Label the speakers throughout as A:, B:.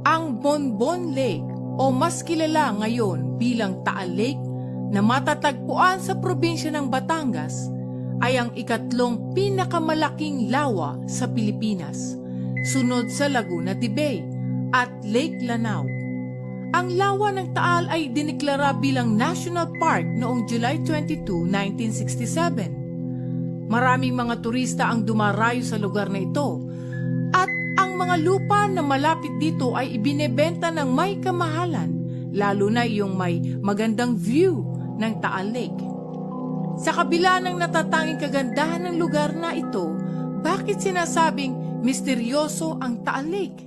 A: Ang Bonbon Lake o mas kilala ngayon bilang Taal Lake na matatagpuan sa probinsya ng Batangas ay ang ikatlong pinakamalaking lawa sa Pilipinas, sunod sa Laguna de Bay at Lake Lanao. Ang lawa ng Taal ay diniklara bilang National Park noong July 22, 1967. Maraming mga turista ang dumarayo sa lugar na ito at ang mga lupa na malapit dito ay ibinebenta ng may kamahalan, lalo na yung may magandang view ng Taal Lake. Sa kabila ng natatanging kagandahan ng lugar na ito, bakit sinasabing misteryoso ang Taal Lake?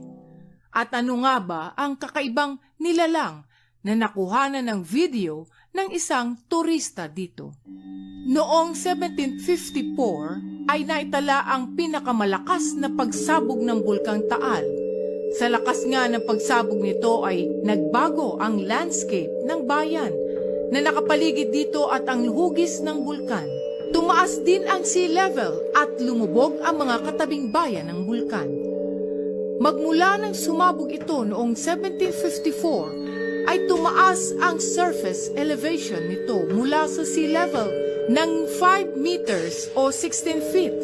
A: At ano nga ba ang kakaibang nilalang na nakuhanan ng video ng isang turista dito? Noong 1754 ay naitala ang pinakamalakas na pagsabog ng Bulkang Taal. Sa lakas nga ng pagsabog nito ay nagbago ang landscape ng bayan na nakapaligid dito at ang hugis ng bulkan. Tumaas din ang sea level at lumubog ang mga katabing bayan ng bulkan. Magmula nang sumabog ito noong 1754 ay tumaas ang surface elevation nito mula sa sea level ng 5 meters o 16 feet.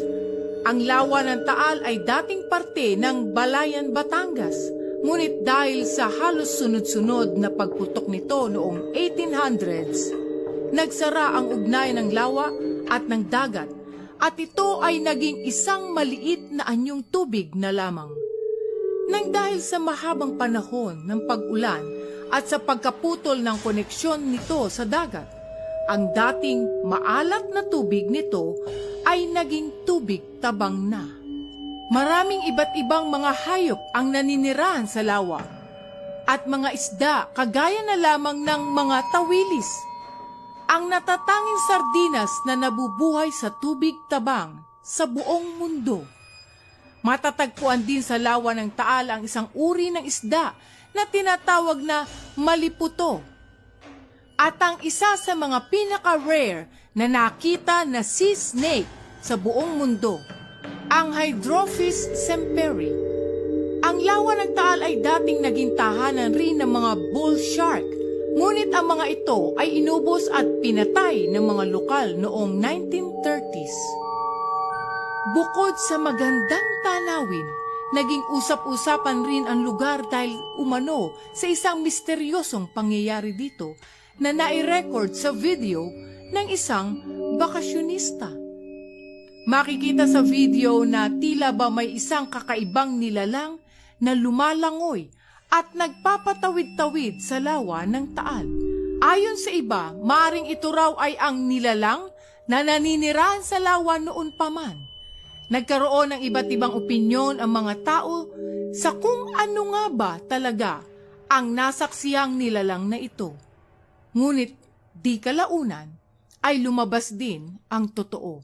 A: Ang lawa ng Taal ay dating parte ng Balayan, Batangas. Ngunit dahil sa halos sunod-sunod na pagputok nito noong 1800s, nagsara ang ugnayan ng lawa at ng dagat at ito ay naging isang maliit na anyong tubig na lamang. Nang dahil sa mahabang panahon ng pag-ulan at sa pagkaputol ng koneksyon nito sa dagat, ang dating maalat na tubig nito ay naging tubig tabang na. Maraming iba't ibang mga hayop ang naninirahan sa lawa at mga isda kagaya na lamang ng mga tawilis. Ang natatanging sardinas na nabubuhay sa tubig tabang sa buong mundo. Matatagpuan din sa lawa ng Taal ang isang uri ng isda na tinatawag na maliputo. At ang isa sa mga pinaka-rare na nakita na sea snake sa buong mundo, ang Hydrophis semperi. Ang lawa ng Taal ay dating naging tahanan rin ng mga bull shark, ngunit ang mga ito ay inubos at pinatay ng mga lokal noong 1930s. Bukod sa magandang tanawin, naging usap-usapan rin ang lugar dahil umano sa isang misteryosong pangyayari dito na nai-record sa video ng isang bakasyonista. Makikita sa video na tila ba may isang kakaibang nilalang na lumalangoy at nagpapatawid-tawid sa lawa ng Taal. Ayon sa iba, maaring ito raw ay ang nilalang na naninirahan sa lawa noon pa man. Nagkaroon ng iba't ibang opinyon ang mga tao sa kung ano nga ba talaga ang nasaksiyang nilalang na ito. Ngunit di kalaunan ay lumabas din ang totoo.